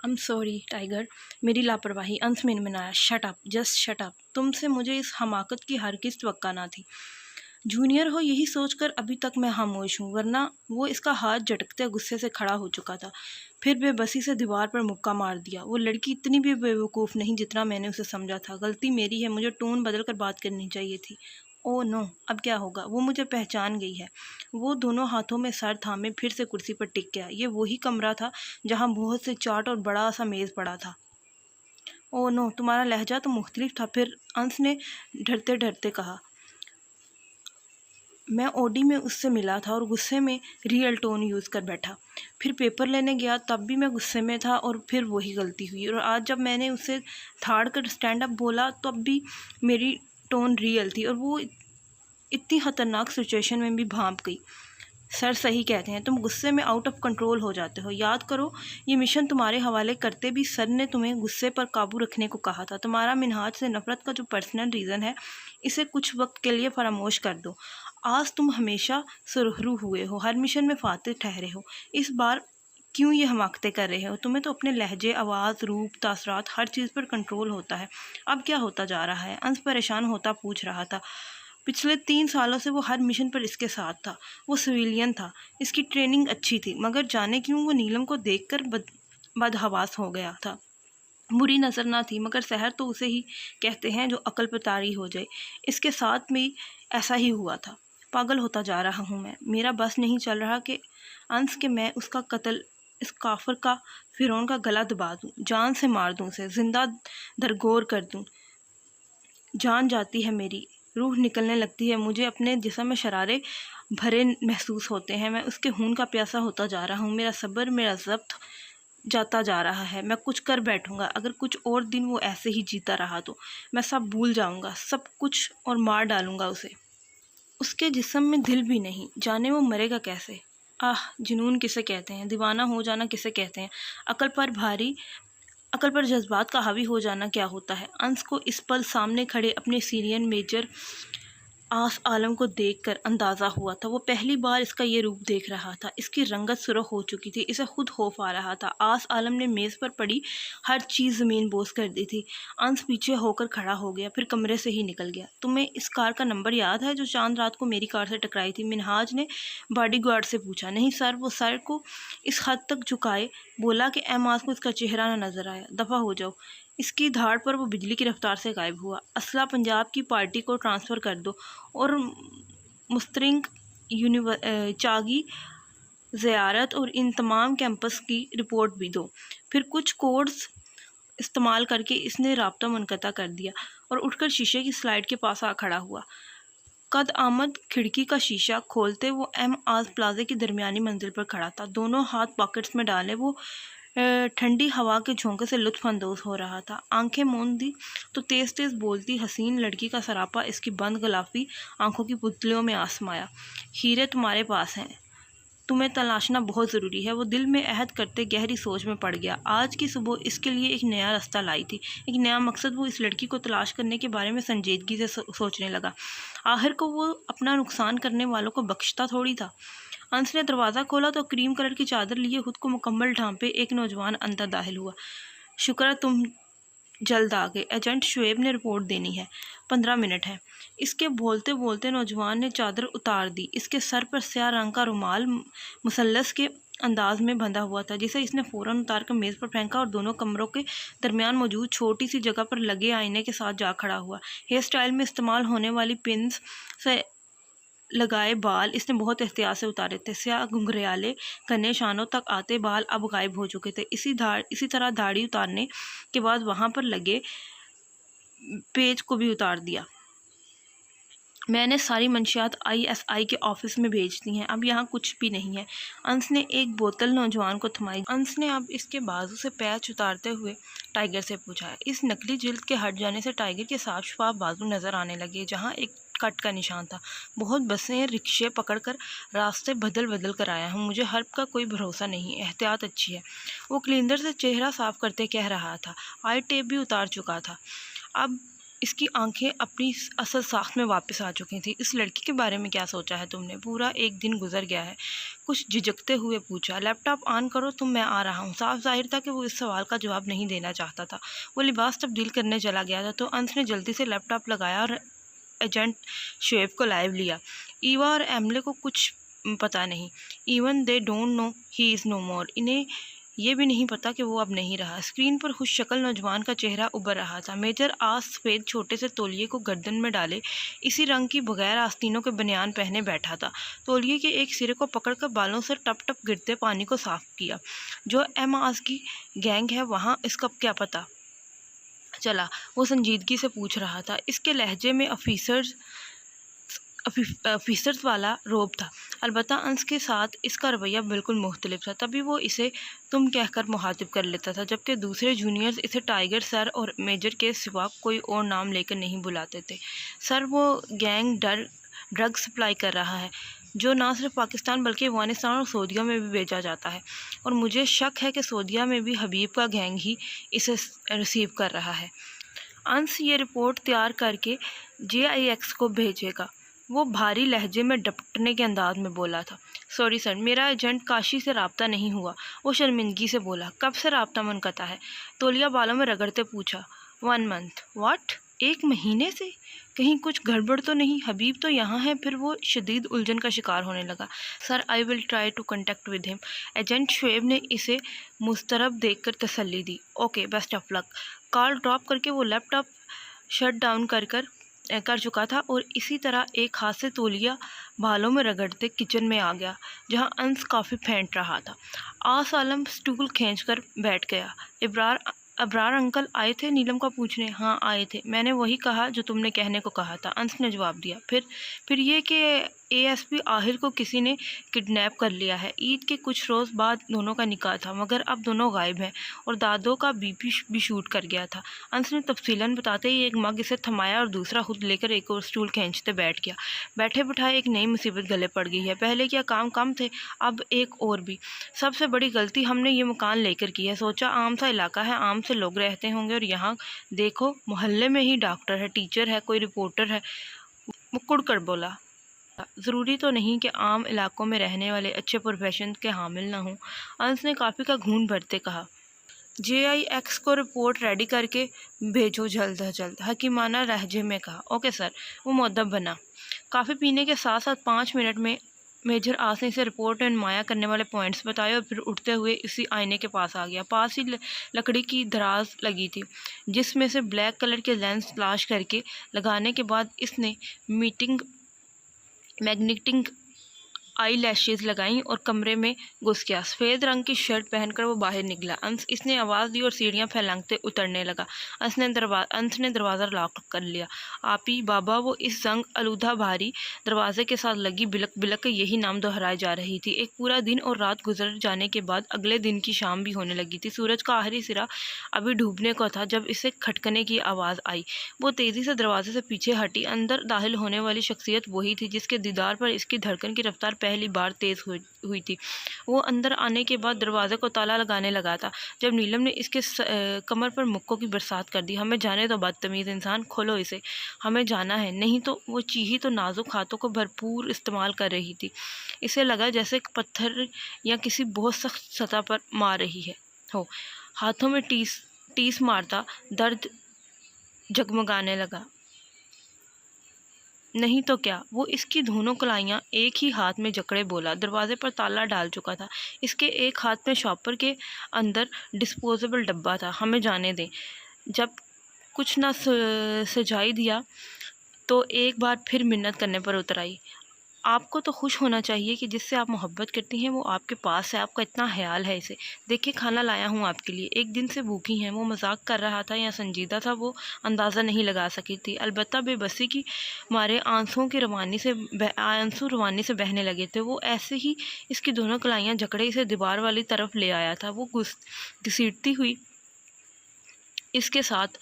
I am sorry tiger, मेरी लापरवाही। अंत में मनाया। Shut up, just shut up. तुमसे मुझे इस हमाकत की हरगिज़ तवक्का ना थी। जूनियर हो यही सोचकर अभी तक मैं खामोश हूँ, वरना वो इसका हाथ झटकते गुस्से से खड़ा हो चुका था। फिर बेबसी से दीवार पर मुक्का मार दिया। वो लड़की इतनी भी बेवकूफ़ नहीं जितना मैंने उसे समझा था। गलती मेरी है, मुझे टोन बदल कर बात करनी चाहिए थी। ओह नो, अब क्या होगा? वो मुझे पहचान गई है। वो दोनों हाथों में सर थामे फिर से कुर्सी पर टिक गया। ये वही कमरा था जहाँ बहुत से चार्ट और बड़ा सा मेज़ पड़ा था। ओह नो, तुम्हारा लहजा तो मुख्तलिफ था। फिर अंश ने डरते डरते कहा। मैं ओडी में उससे मिला था और गुस्से में रियल टोन यूज़ कर बैठा। फिर पेपर लेने गया तब भी मैं गुस्से में था और फिर वही गलती हुई। और आज जब मैंने उसे थाड़ कर स्टैंड अप बोला तब भी मेरी टोन रियल थी और वो इतनी ख़तरनाक सिचुएशन में भी भांप गई। सर सही कहते हैं, तुम गुस्से में आउट ऑफ कंट्रोल हो जाते हो। याद करो, ये मिशन तुम्हारे हवाले करते भी सर ने तुम्हें गुस्से पर काबू रखने को कहा था। तुम्हारा मिन्हाज से नफ़रत का जो पर्सनल रीज़न है, इसे कुछ वक्त के लिए फरामोश कर दो। आज तुम हमेशा सुरखरू हुए हो, हर मिशन में फातिह ठहरे हो। इस बार क्यों ये हमाकतें कर रहे हो? तुम्हें तो अपने लहजे, आवाज़, रूप, तासरात हर चीज़ पर कंट्रोल होता है। अब क्या होता जा रहा है? अंश परेशान होता पूछ रहा था। पिछले 3 सालों से वो हर मिशन पर इसके साथ था। वो सिविलियन था, इसकी ट्रेनिंग अच्छी थी, मगर जाने क्यों वो नीलम को देखकर बदहवास हो गया था। बुरी नज़र ना थी, मगर शहर तो उसे ही कहते हैं जो अकल पर तारी हो जाए। इसके साथ भी ऐसा ही हुआ था। पागल होता जा रहा हूँ मैं। मेरा बस नहीं चल रहा कि अंश के मैं उसका कत्ल, इस काफिर का, फिरौन का गला दबा दूँ, जान से मार दूँ, उसे जिंदा दरगोर कर दूँ। जान जाती है मेरी, रूह निकलने लगती है, मुझे अपने जिस्म में शरारे भरे महसूस होते हैं। मैं उसके खून का प्यासा होता जा रहा हूँ। मेरा सब्र, मेरा ज़ब्त जाता जा रहा है। मैं कुछ कर बैठूंगा। अगर कुछ और दिन वो ऐसे ही जीता रहा तो मैं सब भूल जाऊंगा, सब कुछ, और मार डालूंगा उसे। उसके जिस्म में दिल भी नहीं, जाने वो मरेगा कैसे। आह, जुनून किसे कहते हैं? दीवाना हो जाना किसे कहते हैं? अकल पर जज्बात का हावी हो जाना क्या होता है? अंश को इस पल सामने खड़े अपने सीनियर मेजर आस आलम को देखकर अंदाज़ा हुआ था। वो पहली बार इसका ये रूप देख रहा था। इसकी रंगत सुर्ख हो चुकी थी, इसे खुद खौफ आ रहा था। आस आलम ने मेज़ पर पड़ी हर चीज़ ज़मीन बोस कर दी थी। अंश पीछे होकर खड़ा हो गया, फिर कमरे से ही निकल गया। तुम्हें इस कार का नंबर याद है जो चांद रात को मेरी कार से टकराई थी? मिनहाज ने बॉडीगार्ड से पूछा। नहीं सर। वो सर को इस हद तक झुकाए बोला कि एमाज को इसका चेहरा न नजर आया। दफ़ा हो जाओ। इसकी धाड़ पर वो बिजली की रफ्तार से गायब हुआ। असला पंजाब की पार्टी को ट्रांसफ़र कर दो और मुस्तरिंग चागी ज़ियारत और इन तमाम कैंपस की रिपोर्ट भी दो। फिर कुछ कोड्स इस्तेमाल करके इसने राब्ता मुनक़ता कर दिया और उठकर शीशे की स्लाइड के पास आ खड़ा हुआ। कद आमद खिड़की का शीशा खोलते वो एम आज प्लाजे की दरमियानी मंजिल पर खड़ा था। दोनों हाथ पॉकेट्स में डाले वो ठंडी हवा के झोंके से लुत्फ़अंदोज़ हो रहा था। आंखें मूंद दी तो तेज़ तेज़ बोलती हसीन लड़की का सरापा इसकी बंद गलाफी आंखों की पुतलियों में आसमाया। हीरे तुम्हारे पास हैं, तुम्हें तलाशना बहुत ज़रूरी है। वो दिल में अहद करते गहरी सोच में पड़ गया। आज की सुबह इसके लिए एक नया रास्ता लाई थी, एक नया मकसद। वो इस लड़की को तलाश करने के बारे में संजीदगी से सोचने लगा। आखिर को वो अपना नुकसान करने वालों को बख्शता थोड़ी था। अंश ने दरवाज़ा खोला तो क्रीम कलर की चादर लिए खुद को मुकम्मल ढांपे एक नौजवान अंदर दाखिल हुआ। शुक्र है तुम जल्द आ गए। एजेंट शुएब ने रिपोर्ट देनी है, 15 मिनट है। इसके बोलते बोलते नौजवान ने चादर उतार दी। इसके सर पर स्याह रंग का रुमाल मुसल्लस के अंदाज में बंधा हुआ था, जिसे इसने फ़ौरन उतार कर मेज़ पर फेंका और दोनों कमरों के दरमियान मौजूद छोटी सी जगह पर लगे आईने के साथ जा खड़ा हुआ। हेयर स्टाइल में इस्तेमाल होने वाली पिन्स से लगाए बाल इसने बहुत एहतियात से उतारे थे। स्याह घुंघराले घने शानों तक आते बाल अब गायब हो चुके थे। इसी तरह दाढ़ी उतारने के बाद वहाँ पर लगे पेज को भी उतार दिया। मैंने सारी मंशियात ISI के ऑफिस में भेज दी हैं, अब यहाँ कुछ भी नहीं है। अंश ने एक बोतल नौजवान को थमाई। अंश ने अब इसके बाजू से पैच उतारते हुए टाइगर से पूछा। इस नकली जिल्द के हट जाने से टाइगर के साफ शफाफ बाजू नज़र आने लगे, जहाँ एक कट का निशान था। बहुत बसें रिक्शे पकड़कर रास्ते बदल बदल कर आया हूँ, मुझे हर्ब का कोई भरोसा नहीं। एहतियात अच्छी है, वो क्लीनर से चेहरा साफ करते कह रहा था। आई टेप भी उतार चुका था। अब इसकी आंखें अपनी असल साख्त में वापस आ चुकी थी। इस लड़की के बारे में क्या सोचा है तुमने? पूरा एक दिन गुजर गया है। कुछ झिझकते हुए पूछा। लैपटॉप ऑन करो तुम, मैं आ रहा हूँ। साफ जाहिर था कि वो इस सवाल का जवाब नहीं देना चाहता था। वो लिबास तब्दील करने चला गया था तो अंश ने जल्दी से लैपटॉप लगाया और एजेंट शुएब को लाइव लिया। ईवा और एमले को कुछ पता नहीं। Even they don't know he is no more. इन्हें ये भी नहीं पता कि वो अब नहीं रहा। स्क्रीन पर खुश शक्ल नौजवान का चेहरा उभर रहा था। मेजर आस सफ़ेद छोटे से तौलिए को गर्दन में डाले इसी रंग की बगैर आस्तीनों के बनियान पहने बैठा था। तौलिए के एक सिरे को पकड़कर बालों से टप टप गिरते पानी को साफ किया। जो एम आस की गैंग है वहाँ इसका क्या पता चला? वो संजीदगी से पूछ रहा था। इसके लहजे में ऑफिसर्स वाला रोब था। अलबत्ता अंश के साथ इसका रवैया बिल्कुल मुख्तलिफ था। तभी वो इसे तुम कहकर मुखातिब कर लेता था, जबकि दूसरे जूनियर्स इसे टाइगर सर और मेजर के सिवा कोई और नाम लेकर नहीं बुलाते थे। सर, वो गैंग ड्रग सप्लाई कर रहा है जो ना सिर्फ पाकिस्तान बल्कि अफगानिस्तान और सऊदीया में भी भेजा जाता है, और मुझे शक है कि सऊदीया में भी हबीब का गैंग ही इसे रिसीव कर रहा है। अंश ये रिपोर्ट तैयार करके JIX को भेजेगा। वो भारी लहजे में डपटने के अंदाज में बोला था। सॉरी सर, मेरा एजेंट काशी से रब्ता नहीं हुआ। वो शर्मिंदगी से बोला। कब से रब्ता मुनक़ता है? तौलिया बालों में रगड़ते पूछा। 1 मंथ। व्हाट? 1 महीने से? कहीं कुछ गड़बड़ तो नहीं? हबीब तो यहाँ है। फिर वो शदीद उलझन का शिकार होने लगा। Sir, I will try to contact with him. Agent Shoaib ने इसे मुस्तरब देखकर तसल्ली दी। Okay, best of luck. Call drop करके वो लैपटॉप शट डाउन कर चुका था और इसी तरह एक हाथ से तौलिया बालों में रगड़ते किचन में आ गया, जहां अंश काफ़ी फेंट रहा था। आस आलम स्टूल खींचकर बैठ गया। अबरार अंकल आए थे नीलम का पूछने? हाँ आए थे, मैंने वही कहा जो तुमने कहने को कहा था, अंश ने जवाब दिया। फिर ये कि ASP आहिर को किसी ने किडनैप कर लिया है। ईद के कुछ रोज़ बाद दोनों का निकाह था, मगर अब दोनों गायब हैं और दादो का BP भी शूट कर गया था। अंश ने तफसीलन बताते ही एक मग इसे थमाया और दूसरा खुद लेकर एक और स्टूल खींचते बैठ गया। बैठे बिठाए एक नई मुसीबत गले पड़ गई है। पहले क्या काम कम थे, अब एक और भी। सबसे बड़ी गलती हमने ये मकान लेकर की है। सोचा आम सा इलाका है, आम से लोग रहते होंगे, और यहाँ देखो मोहल्ले में ही डॉक्टर है, टीचर है, कोई रिपोर्टर है। मुकुड़ कर बोला। ज़रूरी तो नहीं कि आम इलाकों में रहने वाले अच्छे प्रोफेशन के हामिल ना हों। अंश ने काफ़ी का घून भरते कहा। JIX को रिपोर्ट रेडी करके भेजो जल्द से जल्द, हकीमाना लहजे में कहा। Okay sir. वो मुअद्दब बना। काफ़ी पीने के साथ साथ 5 मिनट में मेजर आस ने इसे रिपोर्ट में नुमाया करने वाले पॉइंट्स बताए और फिर उठते हुए इसी आईने के पास आ गया। पास ही लकड़ी की दराज लगी थी जिसमें से ब्लैक कलर के लेंस तलाश करके लगाने के बाद इसने मैग्नेटिक आई लैशेज़ लगाईं और कमरे में घुस गया। सफ़ेद रंग की शर्ट पहनकर वो बाहर निकला। अंश इसने आवाज़ दी और सीढ़ियाँ फैलांगते उतरने लगा। अंश ने दरवाज़ा लॉक कर लिया। आपी बाबा, वो इस जंग आलूदा भारी दरवाजे के साथ लगी बिलक बिलक यही नाम दोहराई जा रही थी। एक पूरा दिन और रात गुजर जाने के बाद अगले दिन की शाम भी होने लगी थी। सूरज का आखिरी सिरा अभी डूबने को था जब इसे खटकने की आवाज़ आई। वो तेज़ी से दरवाजे से पीछे हटी। अंदर दाखिल होने वाली शख्सियत वही थी जिसके दीदार पर इसकी धड़कन की रफ्तार पहली बार तेज़ हुई थी। वो अंदर आने के बाद दरवाजे को ताला लगाने लगा था जब नीलम ने इसके कमर पर मुक्कों की बरसात कर दी। हमें जाने दो बदतमीज़ इंसान, खोलो इसे, हमें जाना है। नहीं तो वो चीही तो नाजुक हाथों को भरपूर इस्तेमाल कर रही थी। इसे लगा जैसे पत्थर या किसी बहुत सख्त सतह पर मार रही है हो। हाथों में टीस मारता दर्द जगमगाने लगा। नहीं तो क्या, वो इसकी दोनों कलाइयाँ एक ही हाथ में जकड़े बोला। दरवाजे पर ताला डाल चुका था। इसके एक हाथ में शॉपर के अंदर डिस्पोजेबल डब्बा था। हमें जाने दें। जब कुछ ना सजाई दिया तो एक बार फिर मिन्नत करने पर उतर आई। आपको तो खुश होना चाहिए कि जिससे आप मोहब्बत करती हैं वो आपके पास है, आपका इतना ख्याल है इसे। देखिए, खाना लाया हूँ आपके लिए। एक दिन से भूखी हैं। वो मजाक कर रहा था या संजीदा था वो अंदाज़ा नहीं लगा सकी थी। अलबत्ता बेबसी की मारे आंसू रवानी से बहने लगे थे। वो ऐसे ही इसकी दोनों कलाइयाँ जकड़े इसे दीवार वाली तरफ ले आया था। वो घसीटती हुई इसके साथ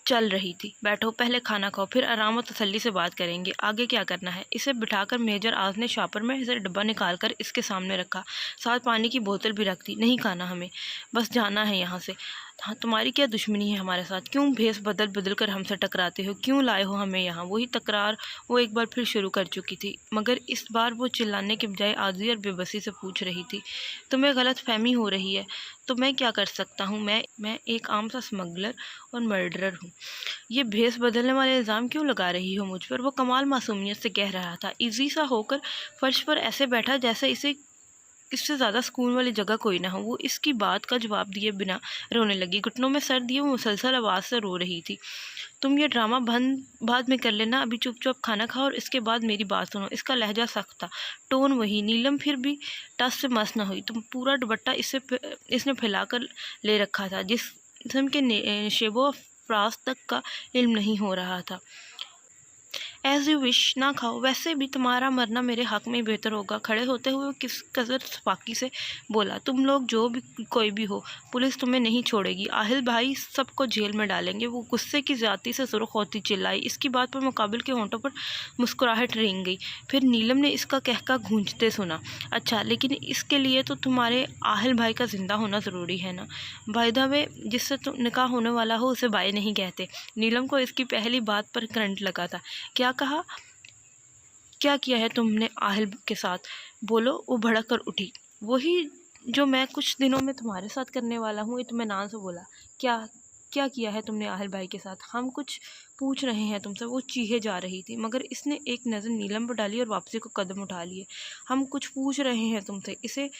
चल रही थी। बैठो, पहले खाना खाओ, फिर आराम और तसल्ली से बात करेंगे। आगे क्या करना है? इसे बिठाकर मेजर आज़ ने शॉपर में से डब्बा निकालकर इसके सामने रखा। साथ पानी की बोतल भी रख दी। नहीं खाना हमें, बस जाना है यहाँ से। हाँ, तुम्हारी क्या दुश्मनी है हमारे साथ? क्यों भेष बदल बदल कर हमसे टकराते हो? क्यों लाए हो हमें यहाँ? वही तकरार वो एक बार फिर शुरू कर चुकी थी, मगर इस बार वो चिल्लाने के बजाय आज़ी और बेबसी से पूछ रही थी, तुम्हें गलतफहमी हो रही है तो मैं क्या कर सकता हूँ? मैं एक आम सा स्मगलर और मर्डरर हूँ। ये भेष बदलने वाले इल्ज़ाम क्यों लगा रही हो मुझ पर? वो कमाल मासूमियत से कह रहा था, इजी सा होकर फर्श पर ऐसे बैठा जैसे इससे ज़्यादा सुकून वाली जगह कोई ना हो। वो इसकी बात का जवाब दिए बिना रोने लगी। घुटनों में सर दिए वो मुसलसल आवाज़ से रो रही थी। तुम ये ड्रामा बंद बाद में कर लेना, अभी चुपचाप खाना खाओ और इसके बाद मेरी बात सुनो। इसका लहजा सख्त था, टोन वही। नीलम फिर भी टस से मस न हुई। तुम पूरा दुपट्टा इसने फैला कर ले रखा था, जिस्म के शेबो फ्रास तक का इल्म नहीं हो रहा था। एज यू विश, ना खाओ, वैसे भी तुम्हारा मरना मेरे हक में बेहतर होगा। खड़े होते हुए वो किस कदर सफाकी से बोला, तुम लोग जो भी कोई भी हो, पुलिस तुम्हें नहीं छोड़ेगी। आहिल भाई सबको जेल में डालेंगे। वो गुस्से की ज्यादती से सुर्ख होती चिल्लाई। इसकी बात पर मुकाबिल के होंठों पर मुस्कुराहट रेंग गई। फिर नीलम ने इसका कहका गूंजते सुना, अच्छा, लेकिन इसके लिए तो तुम्हारे आहिल भाई का जिंदा होना ज़रूरी है ना? बाय द वे, जिससे तुम निकाह होने वाला हो उसे भाई नहीं कहते। नीलम को इसकी पहली बात पर करंट लगा था। क्या कहा? क्या किया है तुमने आहिल के साथ? बोलो। वो भड़क कर उठी। वही जो मैं कुछ दिनों में तुम्हारे साथ करने वाला हूँ, इत्मीनान से बोला। क्या क्या किया है तुमने आहिल भाई के साथ? हम कुछ पूछ रहे हैं तुमसे। वो चीखे जा रही थी, मगर इसने एक नज़र नीलम पर डाली और वापसी को कदम उठा लिए। हम कुछ पूछ रहे हैं तुमसे। इसे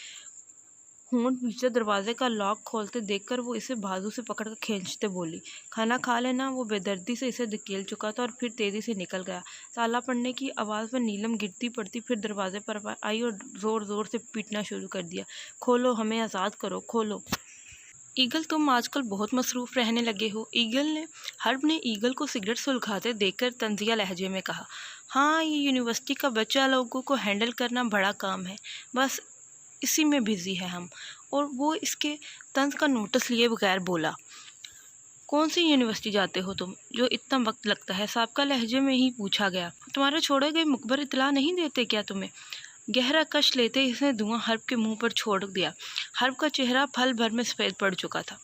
होंठ पीछे दरवाजे का लॉक खोलते देखकर वो इसे बाजू से पकड़कर खींचते बोली, खाना खा लेना। वो बेदर्दी से इसे धकेल चुका था और फिर तेजी से निकल गया। ताला पड़ने की आवाज़ में नीलम गिरती पड़ती फिर दरवाजे पर आई और ज़ोर ज़ोर से पीटना शुरू कर दिया, खोलो, हमें आज़ाद करो, खोलो। ईगल, तुम आजकल बहुत मसरूफ़ रहने लगे हो। हर्ब ने ईगल को सिगरेट सुलगाते देखकर तंजिया लहजे में कहा, हाँ, ये यूनिवर्सिटी का बच्चा लोगों को हैंडल करना बड़ा काम है, बस इसी में बिजी है हम। और वो इसके तंज का नोटिस लिए बगैर बोला, कौन सी यूनिवर्सिटी जाते हो तुम जो इतना वक्त लगता है? साबका लहजे में ही पूछा गया। तुम्हारे छोड़े गए मुखबर इतला नहीं देते क्या तुम्हें? गहरा कश लेते इसने धुआं हर्ब के मुंह पर छोड़ दिया। हर्ब का चेहरा पल भर में सफ़ेद पड़ चुका था।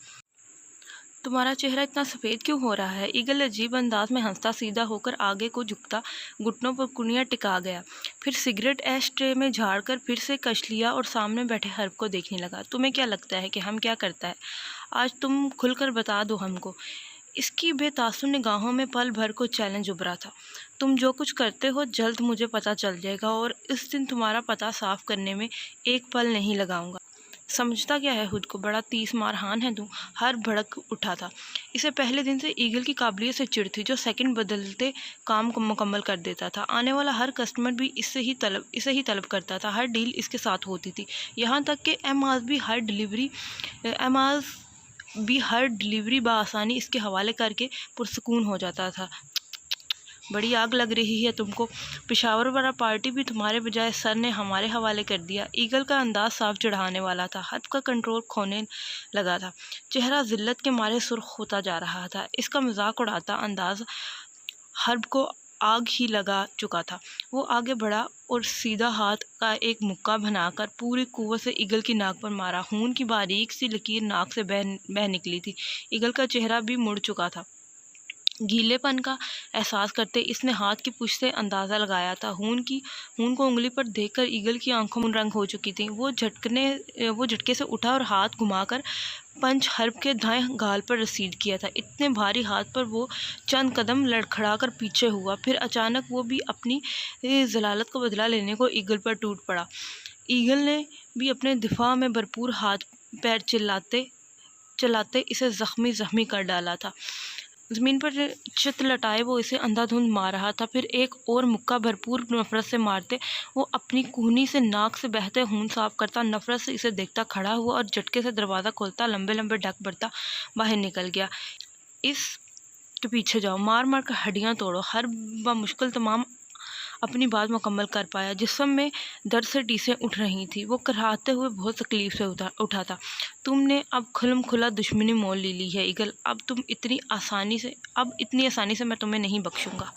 तुम्हारा चेहरा इतना सफ़ेद क्यों हो रहा है? ईगल अजीब अंदाज में हंसता सीधा होकर आगे को झुकता घुटनों पर कुनिया टिका गया। फिर सिगरेट एश ट्रे में झाड़कर फिर से कश लिया और सामने बैठे हर्ब को देखने लगा। तुम्हें क्या लगता है कि हम क्या करता है? आज तुम खुलकर बता दो हमको। इसकी बेतासुर निगाहों में पल भर को चैलेंज उभरा था। तुम जो कुछ करते हो जल्द मुझे पता चल जाएगा और इस दिन तुम्हारा पता साफ करने में एक पल नहीं लगाऊंगा। समझता क्या है खुद को? बड़ा तीस मारहान है तू। हर भड़क उठा था। इसे पहले दिन से ईगल की काबिलियत से चिढ़ थी, जो सेकंड बदलते काम को मुकम्मल कर देता था। आने वाला हर कस्टमर भी इसे ही तलब करता था। हर डील इसके साथ होती थी, यहाँ तक कि एमाज भी हर डिलीवरी बआसानी इसके हवाले करके पुरसकून हो जाता था। बड़ी आग लग रही है तुमको। पेशावर वाला पार्टी भी तुम्हारे बजाय सर ने हमारे हवाले कर दिया। ईगल का अंदाज साफ चढ़ाने वाला था। हद का कंट्रोल खोने लगा था। चेहरा जिल्लत के मारे सुर्ख होता जा रहा था। इसका मजाक उड़ाता अंदाज हर्ब को आग ही लगा चुका था। वो आगे बढ़ा और सीधा हाथ का एक मुक्का बनाकर पूरी कुव्वत से ईगल की नाक पर मारा। खून की बारीक सी लकीर नाक से बह निकली थी। ईगल का चेहरा भी मुड़ चुका था। गीलेपन का एहसास करते इसने हाथ की पुश से अंदाज़ा लगाया था। खून को उंगली पर देखकर ईगल की आंखों में रंग हो चुकी थी। वो झटके से उठा और हाथ घुमाकर पंच हर्ब के दाएं गाल पर रसीद किया था। इतने भारी हाथ पर वो चंद कदम लड़खड़ाकर पीछे हुआ। फिर अचानक वो भी अपनी जलालत का बदला लेने को ईगल पर टूट पड़ा। ईगल ने भी अपने दिफा में भरपूर हाथ पैर चलाते इसे जख्मी कर डाला था। ज़मीन पर चित लटाए वो इसे अंधाधुंध मार रहा था। फिर एक और मुक्का भरपूर नफरत से मारते वो अपनी कूहनी से नाक से बहते खून साफ करता, नफरत से इसे देखता खड़ा हुआ और झटके से दरवाज़ा खोलता, लंबे लंबे डग भरता बाहर निकल गया। इस के पीछे जाओ, मार मार कर हड्डियाँ तोड़ो। हर मुश्किल तमाम अपनी बात मुकम्मल कर पाया। जिस्म में दर्द से टीसें उठ रही थी। वो कराहते हुए बहुत तकलीफ से उठा था। तुमने अब खुल्म खुला दुश्मनी मोल ले ली है ईगल। अब इतनी आसानी से मैं तुम्हें नहीं बख्शूंगा।